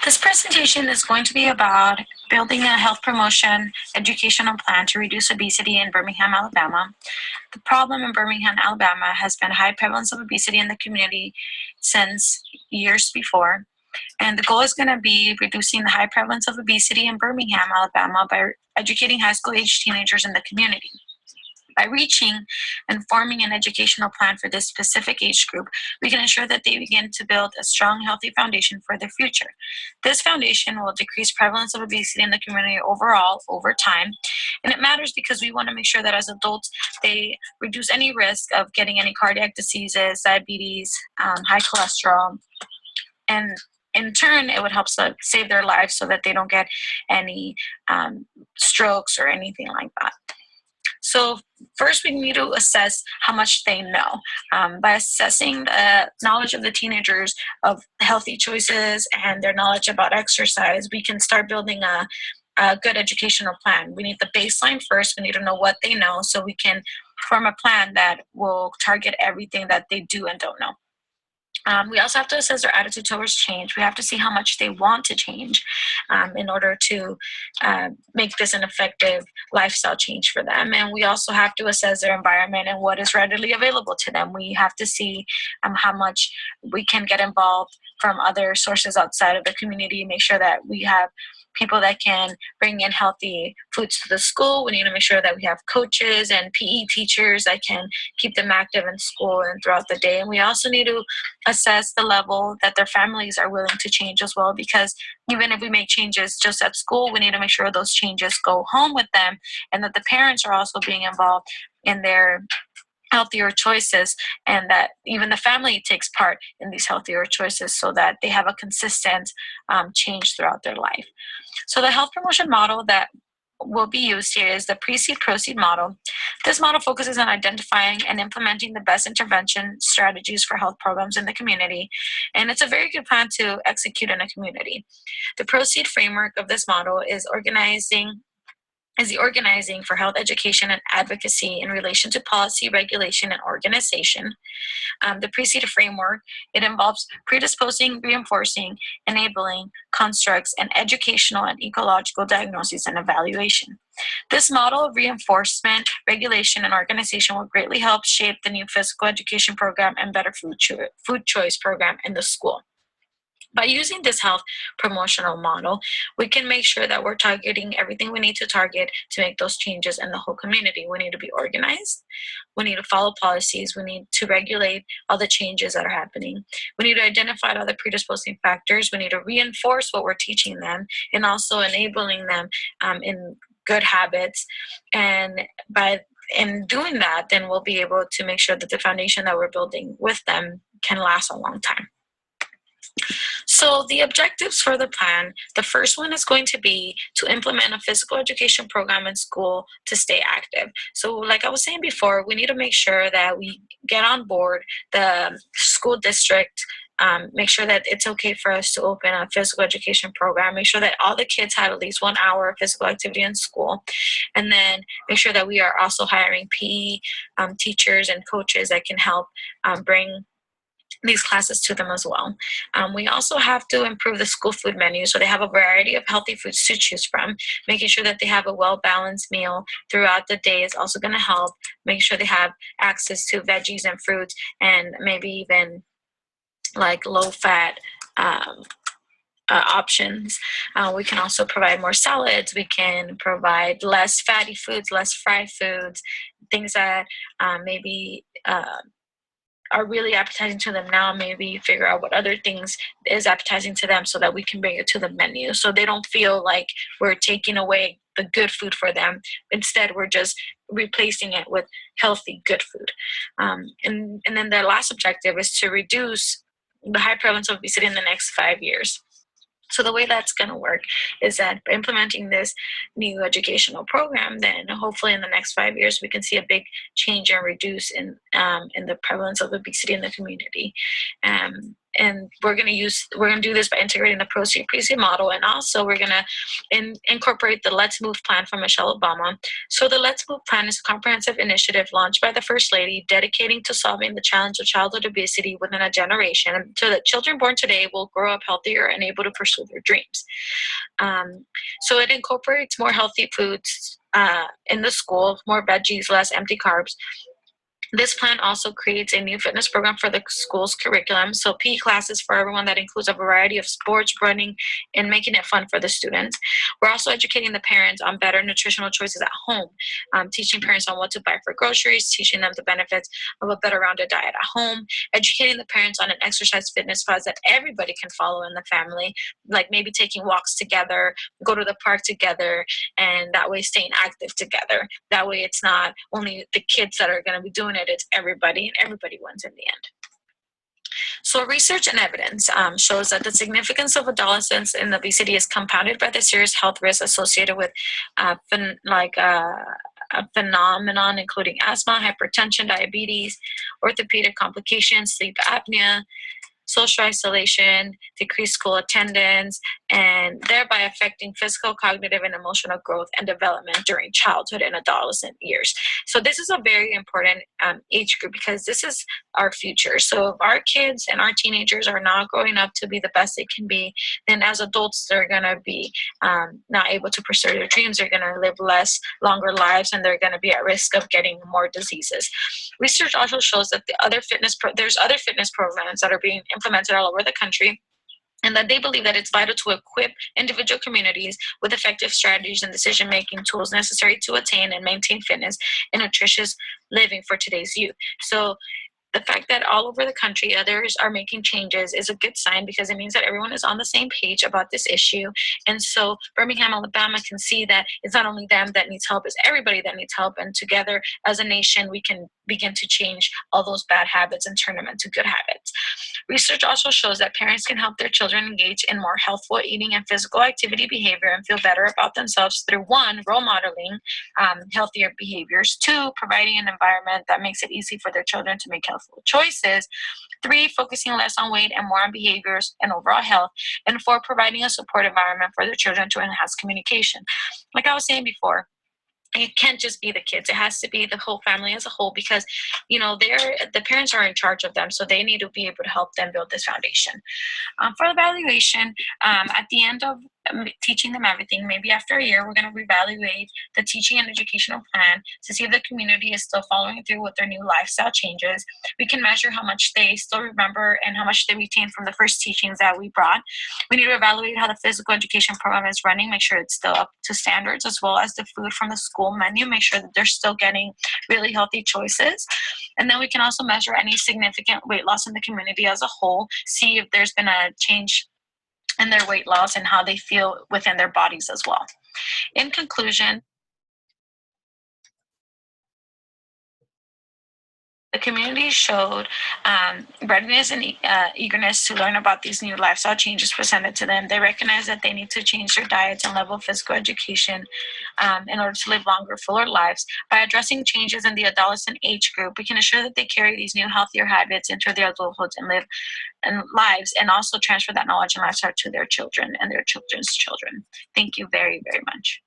This presentation is going to be about building a health promotion educational plan to reduce obesity in Birmingham, Alabama. The problem in Birmingham, Alabama has been high prevalence of obesity in the community since years before. And the goal is going to be reducing the high prevalence of obesity in Birmingham, Alabama by educating high school age teenagers in the community. By reaching and forming an educational plan for this specific age group, we can ensure that they begin to build a strong, healthy foundation for their future. This foundation will decrease prevalence of obesity in the community overall over time. And it matters because we want to make sure that as adults, they reduce any risk of getting any cardiac diseases, diabetes, high cholesterol, and in turn, it would help save their lives so that they don't get any strokes or anything like that. So first, we need to assess how much they know. By assessing the knowledge of the teenagers of healthy choices and their knowledge about exercise, we can start building a good educational plan. We need the baseline first. We need to know what they know so we can form a plan that will target everything that they do and don't know. We also have to assess their attitude towards change. We have to see how much they want to change in order to make this an effective lifestyle change for them. And we also have to assess their environment and what is readily available to them. We have to see how much we can get involved from other sources outside of the community, make sure that we have people that can bring in healthy foods to the school. We need to make sure that we have coaches and PE teachers that can keep them active in school and throughout the day. And we also need to assess the level that their families are willing to change as well, because even if we make changes just at school, we need to make sure those changes go home with them and that the parents are also being involved in their healthier choices, and that even the family takes part in these healthier choices so that they have a consistent change throughout their life. So the health promotion model that will be used here is the Precede Proceed model. This model focuses on identifying and implementing the best intervention strategies for health programs in the community, and it's a very good plan to execute in a community. The Proceed framework of this model is the organizing for health education and advocacy in relation to policy, regulation, and organization. The Precede framework, it involves predisposing, reinforcing, enabling, constructs, and educational and ecological diagnoses and evaluation. This model of reinforcement, regulation, and organization will greatly help shape the new physical education program and better food choice program in the school. By using this health promotional model, we can make sure that we're targeting everything we need to target to make those changes in the whole community. We need to be organized. We need to follow policies. We need to regulate all the changes that are happening. We need to identify all the predisposing factors. We need to reinforce what we're teaching them and also enabling them in good habits. And in doing that, then we'll be able to make sure that the foundation that we're building with them can last a long time. So the objectives for the plan, the first one is going to be to implement a physical education program in school to stay active. So like I was saying before, we need to make sure that we get on board the school district, make sure that it's okay for us to open a physical education program, make sure that all the kids have at least 1 hour of physical activity in school, and then make sure that we are also hiring PE teachers and coaches that can help bring these classes to them as well. We also have to improve the school food menu so they have a variety of healthy foods to choose from. Making sure that they have a well-balanced meal throughout the day is also going to help. Make sure they have access to veggies and fruits and maybe even like low-fat options. We can also provide more salads. We can provide less fatty foods, less fried foods, things that maybe are really appetizing to them now. Maybe figure out what other things is appetizing to them so that we can bring it to the menu so they don't feel like we're taking away the good food for them. Instead, we're just replacing it with healthy, good food. And then the last objective is to reduce the high prevalence of obesity in the next 5 years. So the way that's going to work is that by implementing this new educational program, then hopefully in the next 5 years, we can see a big change and reduce in the prevalence of obesity in the community. and we're going to do this by integrating the Proceed Pre-Seed model, and also we're going to incorporate the Let's Move plan from Michelle Obama. So the Let's Move plan is a comprehensive initiative launched by the First Lady dedicating to solving the challenge of childhood obesity within a generation, so that children born today will grow up healthier and able to pursue their dreams. So it incorporates more healthy foods in the school, more veggies, less empty carbs. This plan also creates a new fitness program for the school's curriculum. So PE classes for everyone that includes a variety of sports, running, and making it fun for the students. We're also educating the parents on better nutritional choices at home, teaching parents on what to buy for groceries, teaching them the benefits of a better rounded diet at home, educating the parents on an exercise fitness class that everybody can follow in the family, like maybe taking walks together, go to the park together, and that way staying active together. That way it's not only the kids that are going to be doing it, it's everybody, and everybody wins in the end. So research and evidence shows that the significance of adolescence in obesity is compounded by the serious health risks associated with a phenomenon including asthma, hypertension, diabetes, orthopedic complications, sleep apnea, social isolation, decreased school attendance, and thereby affecting physical, cognitive, and emotional growth and development during childhood and adolescent years. So this is a very important age group because this is our future. So if our kids and our teenagers are not growing up to be the best they can be, then as adults, they're going to be not able to pursue their dreams. They're going to live longer lives, and they're going to be at risk of getting more diseases. Research also shows that there's other fitness programs that are being implemented all over the country, and that they believe that it's vital to equip individual communities with effective strategies and decision-making tools necessary to attain and maintain fitness and nutritious living for today's youth. So the fact that all over the country others are making changes is a good sign, because it means that everyone is on the same page about this issue. And so Birmingham, Alabama can see that it's not only them that needs help, it's everybody that needs help. And together as a nation, we can begin to change all those bad habits and turn them into good habits. Research also shows that parents can help their children engage in more healthful eating and physical activity behavior and feel better about themselves through 1, role modeling healthier behaviors, 2, providing an environment that makes it easy for their children to make healthful choices, 3, focusing less on weight and more on behaviors and overall health, and 4, providing a support environment for their children to enhance communication. Like I was saying before, it can't just be the kids. It has to be the whole family as a whole, because the parents are in charge of them, so they need to be able to help them build this foundation. For evaluation, at the end of teaching them everything, maybe after a year, we're going to reevaluate the teaching and educational plan to see if the community is still following through with their new lifestyle changes. We can measure how much they still remember and how much they retain from the first teachings that we brought. We need to evaluate how the physical education program is running, make sure it's still up to standards, as well as the food from the school menu, make sure that they're still getting really healthy choices. And then we can also measure any significant weight loss in the community as a whole, see if there's been a change in their weight loss and how they feel within their bodies as well. In conclusion, the community showed readiness and eagerness to learn about these new lifestyle changes presented to them. They recognize that they need to change their diets and level of physical education in order to live longer, fuller lives. By addressing changes in the adolescent age group, we can ensure that they carry these new, healthier habits into their adulthood and live lives, and also transfer that knowledge and lifestyle to their children and their children's children. Thank you very, very much.